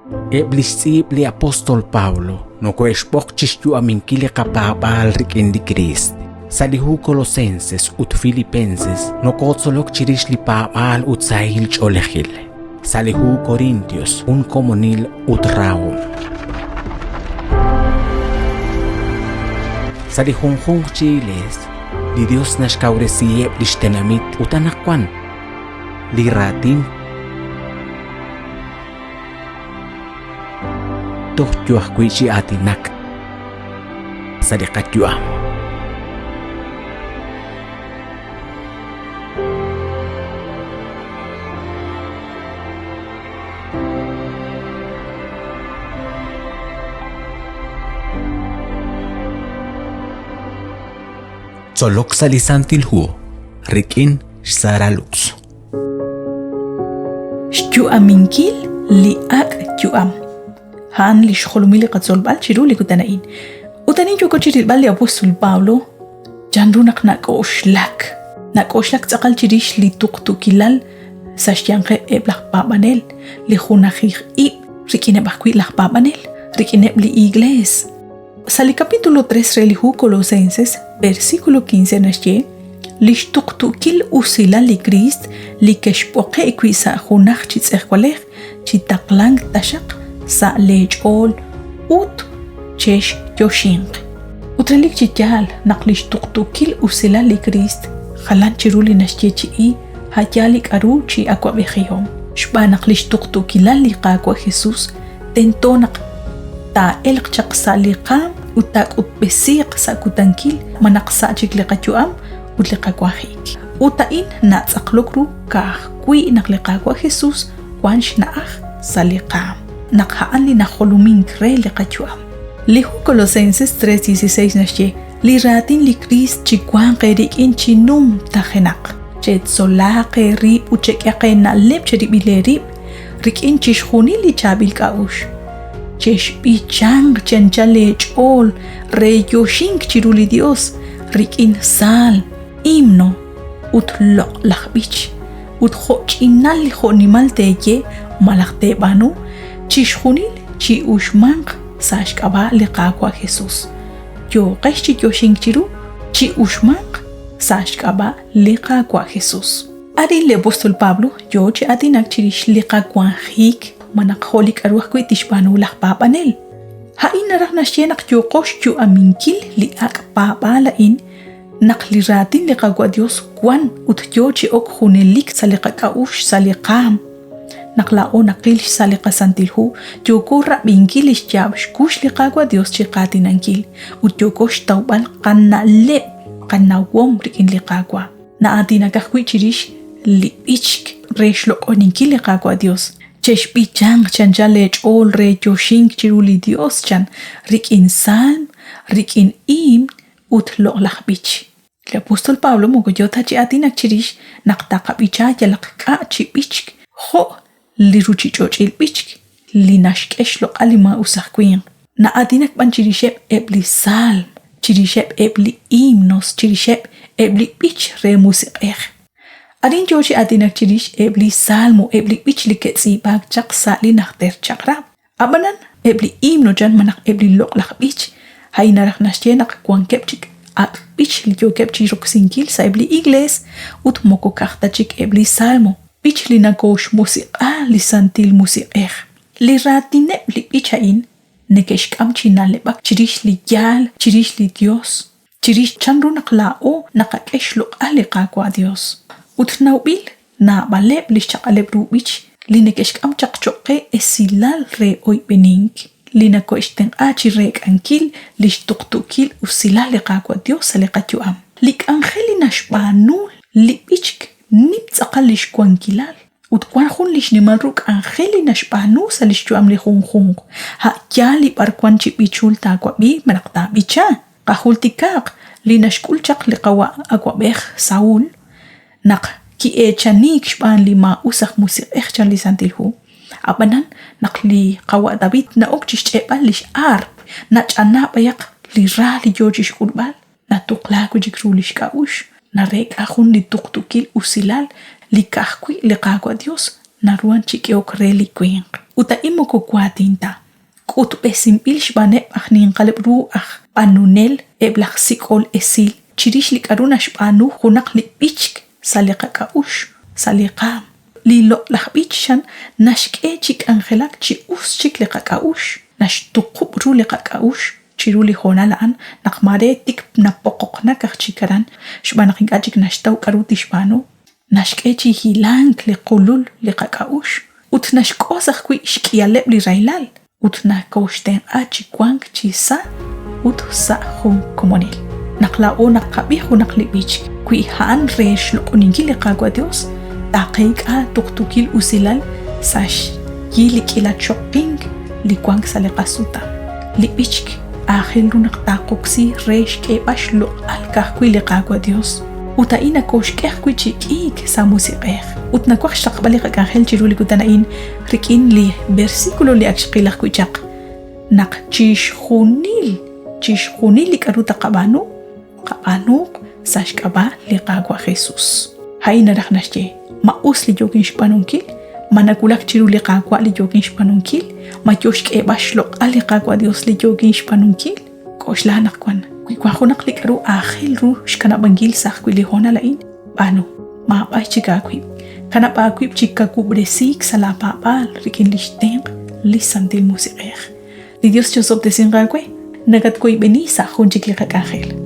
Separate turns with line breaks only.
Eblisib li apostol Paulo, no coexpochis yu aminkile kapabal rikin di Christ. Salihu Colosenses ut Filipenses, no kotzolok chirish li paabal ut sahil cholehil. Salihu Corintios, un comunil ut raum. Salihunjung chiles, li Dios nashkauresieb lishtenamit utanakwan, li ratin tohjuah kuichi atinak sadikatjuam. Solok salisantilhu rikin saralux.
Shtu aminkil li ak juam. Han li shkolumili qatzol bal chiru li kutanain. Utanin jo kochiril bal li apostol Paulo janrunak nakoshlak tsaqal chirish li tuqtukilal sashyanqe eblaq babanel li khunakhi rikine bakwi laq babanel rikine li igles. Sali capítulo 3 relihu Colosenses versículo 15 nasye li tuqtukil usila li Christ li keshpoqe ikwisa khunakh chitsekwalek chitaqlang tashaq sa lechol ut chesh yoshing. Utrelik chityal naqlish tuqtukil usila li Christ khalan chiruli nashyechi hayalik aru chi akwa bejihom. Shba naqlish tuqtukila li qakwa Jesus tentonak ta elqchaq sa liqam utak utbesiq sa kutankil manaqsa chik liqachuam ut liqakwahik. Utain natsaqlokru ka kui naqliqakwa Jesus kwansh naah sa liqam. Nakhaan li nakholumin kre liqachuam. Lihu Colosenses 3:16 nasye li ratin li Christ chikwan qerik in chinum tajenak. Chet solaqe rib uchekaqe na lep cheribilerib rikin chishkhuni li chabil kaush. Chesh bichang chenchale chol re yoshing chiruli Dios rikin sal himno ut loq lakhbich ut khoch inal li khonimal teye malakte banu chishkhunil chi ushmanq sashkaba liqaqwa Jesus. Yo qeshchi yoshing chiru chi ushmanq sashkaba liqaqwa Jesus. Ari le apostol Pablo yo chi atinak chirish liqaqwa hik manak holik arwah kuy tishbanu lak papanel. Hain narak nasyenak yo kosh yo aminkil li ak papalain nakliratin liqaqwa Dios kwan ut yo chi ok hunelik sa liqaqaush sa liqam. Naklao nakil sa liqasantilhu yo ko rabinkilish yabash kush liqaqwa Dios chi qatinankil ut yo kosh tawbal qanna lep qanna wom rikin liqaqwa. Na atinakah kuy chirish li ichk resh lo oninkil liqaqwa Dios. Chesh bichang chanjale chol re yoshing chiruli Dios chan rikin salm rikin ut loqlaq bich. El apostol Pablo mogoyota chi atinak chirish naqtaqa bicha yalaqqa chi bichk ho li ruchi chochil bichk li nashkesh loqalima usaqquin. Na atinak ban chirishep ebli salm chirishep ebli himnos chirishep ebli bich re musiqeq. Adin jochi atinak chirish ebli salmo ebli bich li ketsi bag chaq sa li nakter chaqrab. Abanan ebli himno jan manak ebli loqlaq bich hay narak nasye nakakwan kepchik ak bich li jo kepchi roksinkil sa ebli igles ut moko kachtachik ebli salmo bich li nakosh musiqa li santil musiqeq. Li ratine li bichain nekesh kamchi nalebak chirish li yal chirish li Dios chirish chanru naklao nakakesh loqa li qaqwa Dios. Ut naubil na baleb li chaqaleb rubich li nekesh kam chaqchoqe esilal re oy benink li nakoishten achi rek ankil li shtuqtukil usilal li qaqwa Dios li qachuam lik angeli nashbanu li bichk nim tsaqal li shkwankilal ut kwan khun li shnimaruk angeli nashbanu sa li shchuam li khun ha yali barkwan chi bichul ta kwa bi manaqta bicha qahul tikaq li nashkul chaq li qawa akwa bekh Saul nak ki chanik shban li ma usaq musiq chan li santilhu. Abanan nak li qawa David na okchish chebal lish arp na chana bayak li ra li jojish kulbal na tuqla ku jikrulish kaush na rek akhun li tuqtukil usilal li kahkwi li qaqwa Dios na ruan chike okre li queen. Uta imo ko kuatinta. Kut besimpil shbane ahnin qalib ruah panunel eblach sikol esil. Chirish lik aruna shbanu hunak lik bichk saliqa kaush saliqa. Lilo lahbichan nashke chik angelak chi us chik liqa kaush. Nash tuqub ru liqa kaush. Chiruli honalaan nakmare tik napokok na kakchikaran. Shbanak ingajik nashtaw karuti shbanu. Nashke chi hilang liqulul liqa kaush. Ut nashkosach kui shkialeb li railal. Ut nakaushten achikwang chi sa. Ut sa hun komonil. Naklao nakabihu naklibich. Kui haan resh lukuningili kagwa Dios. Taqeik a tuktukil usilal. Sash yilik ila chokping. Likwang sa liqasuta. Libichk. Ahil runak takuksi resh kebash luk alkahkui liqagwa Dios. Uta ina koshkeh kui chikik sa musiqeh. Ut nakwak shaqbali kakahel chiruli kutanain rikin li versikulo li akshqilak kui chaq. Nak chishkhunil li karuta qabanu sashkaba li qagwa Jesus. Haina raknashye maus li jokin shpanunkil manakulak chiruli qagwa li jokin shpanunkil mayoshke bashlok ali qagwa Dios li jokin shpanunkil koshlanak kwan kui kwahunak li karu ahil ru shkana bangil sakh kui li hona lain banu ma ba chika kui kana pa kui chika kubresik sala papal rikin lishteng lisantil musiqeh di Dios chosob de singakwe nagat kui benisa hunchik li kakahel